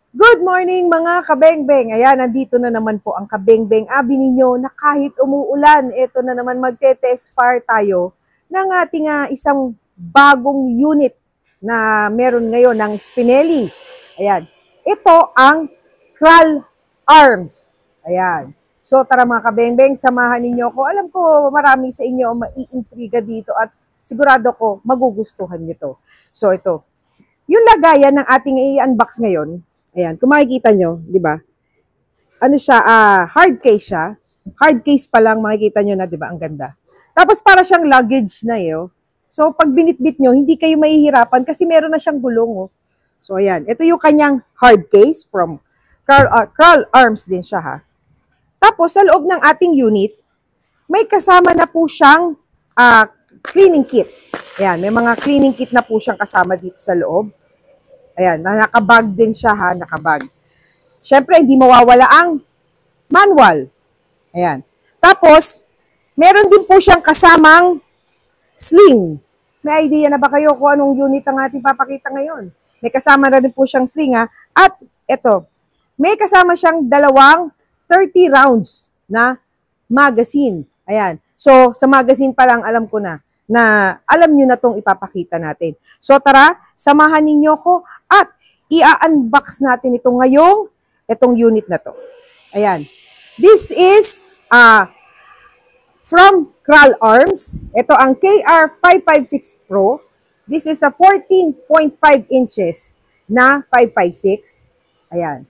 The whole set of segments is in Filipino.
Good morning mga kabengbeng. Ayan, nandito na naman po ang kabengbeng abi ninyo na kahit umuulan, ito na naman magte-test fire tayo ng ating isang bagong unit na meron ngayon ng Spinelli. Ayan, ito ang Kral Arms. Ayan. So tara mga kabengbeng, samahan ninyo ko. Alam ko marami sa inyo maiintriga dito at sigurado ko magugustuhan nyo to. So ito, yung lagayan ng ating i-unbox ngayon. Ayan, kung makikita nyo, di ba? Ano siya, hard case siya. Hard case pa lang, makikita nyo na, di ba? Ang ganda. Tapos para siyang luggage na yo. So pag binitbit nyo, hindi kayo mahihirapan kasi meron na siyang gulong. Oh. So ayan, ito yung kanyang hard case from Kral Arms din siya ha. Tapos sa loob ng ating unit, may kasama na po siyang cleaning kit. Ayan, may mga cleaning kit na po siyang kasama dito sa loob. Ayan, nakabag din siya ha, nakabag. Siyempre, hindi mawawala ang manual. Ayan. Tapos, meron din po siyang kasamang sling. May idea na ba kayo kung anong unit ang ating papakita ngayon? May kasama na din po siyang sling ha. At ito, may kasama siyang dalawang 30 rounds na magazine. Ayan. So, sa magazine pa lang alam ko na alam nyo na itong ipapakita natin. So tara, samahan ninyo ko at i-unbox natin ito ngayong itong unit na to. Ayan. This is from Kral Arms. Ito ang KR556 Pro. This is a 14.5 inches na 556. Ayan.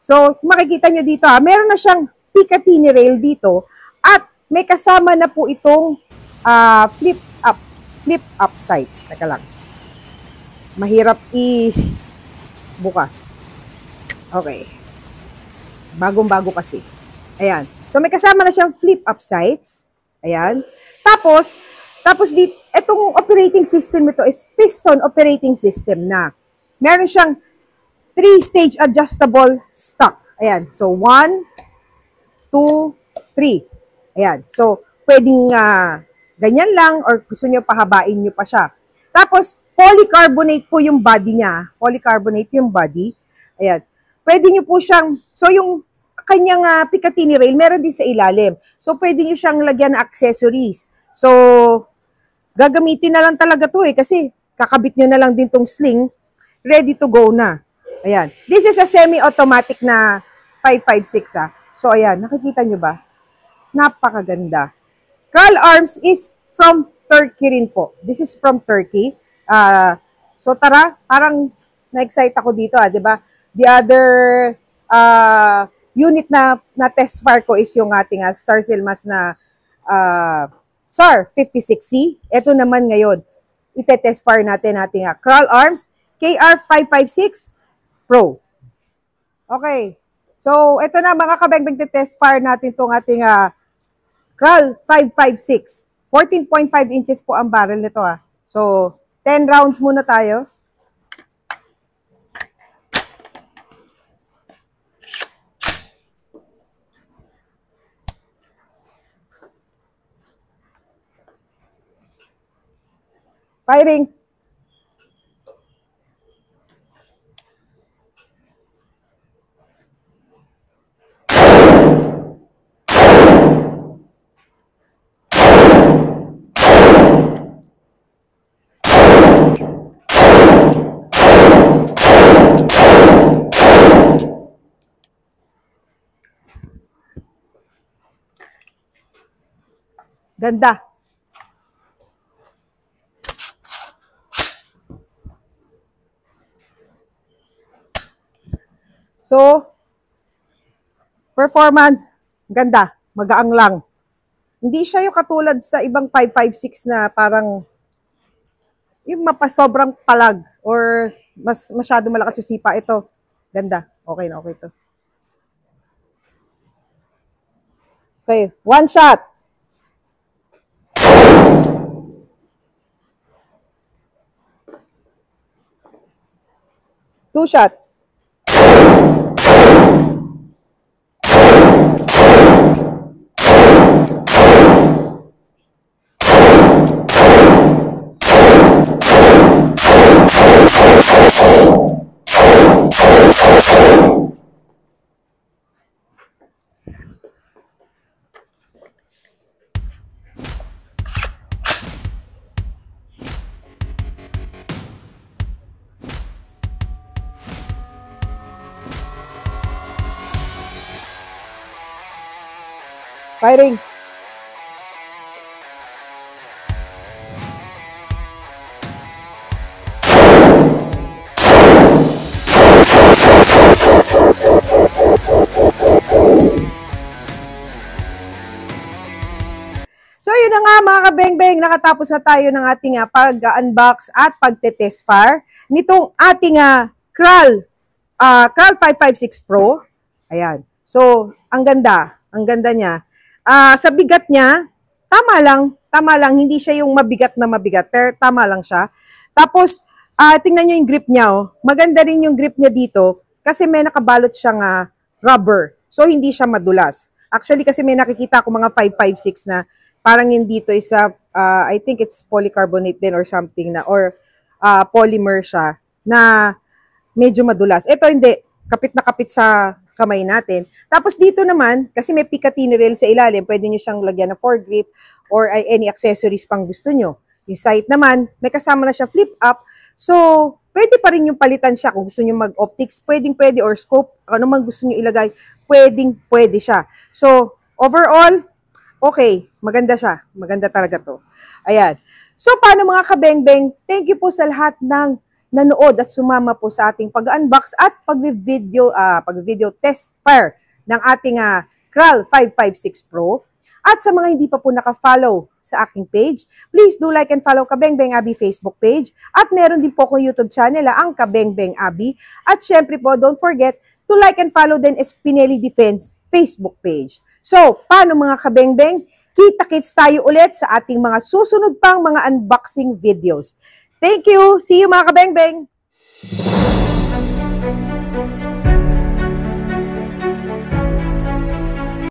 So makikita nyo dito meron na siyang Picatinny rail dito at may kasama na po itong flip up sides. Teka lang. Mahirap bukas. Okay. Bagong-bago kasi. Ayan. So may kasama na siyang flip up sides. Ayan. Tapos itong operating system ito is piston operating system na. Meron siyang 3-stage adjustable stock. Ayan. So 1, 2, 3. Ayan. So pwedeng ganyan lang or gusto nyo pahabain nyo pa siya. Tapos, polycarbonate po yung body niya. Polycarbonate yung body. Ayan. Pwede nyo po siyang, so yung kanyang Picatinny rail, meron din sa ilalim. So, pwede nyo siyang lagyan ng accessories. So, gagamitin na lang talaga to kasi kakabit nyo na lang din tong sling, ready to go na. Ayan. This is a semi-automatic na 556 So, ayan. Nakikita nyo ba? Napakaganda. Kral Arms is from Turkey rin po. This is from Turkey. So tara, parang na-excite ako dito di ba? The other unit na test fire ko is yung ating Star Silmas na SAR 56C. Ito naman ngayon, ite-test fire natin ating Kral Arms KR556 Pro. Okay. So ito na mga kabengbeng, test fire natin tong ating Kral 556. 14.5 inches po ang barrel nito So, 10 rounds muna tayo. Firing. Ganda. So, performance, ganda. Magaang lang. Hindi siya yung katulad sa ibang 556 na parang yung sobrang palag or masyado malakas yung sipa. Ito, ganda. Okay na, okay to. Okay, one shot. Two shots. Firing. So yun na nga mga kabeng-beng, nakatapos na tayo ng ating pag-unbox at pagte-test fire nitong ating Kral 556 Pro. Ayan. So, ang ganda niya. Sa bigat niya, tama lang, hindi siya yung mabigat na mabigat, pero tama lang siya. Tapos, tingnan nyo yung grip niya, oh. Maganda rin yung grip niya dito, kasi may nakabalot siyang rubber. So, hindi siya madulas. Actually, kasi may nakikita ako mga 556 na parang yung dito is, I think it's polycarbonate din or something na, or polymer siya, na medyo madulas. Ito hindi, kapit na kapit sa kamay natin. Tapos dito naman, kasi may Picatinny rail sa ilalim, pwede nyo siyang lagyan ng foregrip or any accessories pang gusto nyo. Yung sight naman, may kasama na siya flip up. So, pwede pa rin yung palitan siya kung gusto nyo mag-optics, pwede, or scope, ano man gusto nyo ilagay, pwede siya. So, overall, okay, maganda siya. Maganda talaga to. Ayan. So, paano mga kabeng-beng? Thank you po sa lahat ng nanood at sumama po sa ating pag-unbox at pag-video test fire ng ating Kral 556 Pro. At sa mga hindi pa po naka-follow sa aking page, please do like and follow Kabeng-Beng Abi Facebook page. At meron din po akong YouTube channel, ang Kabeng-Beng Abi. At syempre po, don't forget to like and follow din Espineli Defense Facebook page. So, paano mga Kabeng-Beng? Kita-kits tayo ulit sa ating mga susunod pang mga unboxing videos. Thank you! See you mga Kabeng-Beng!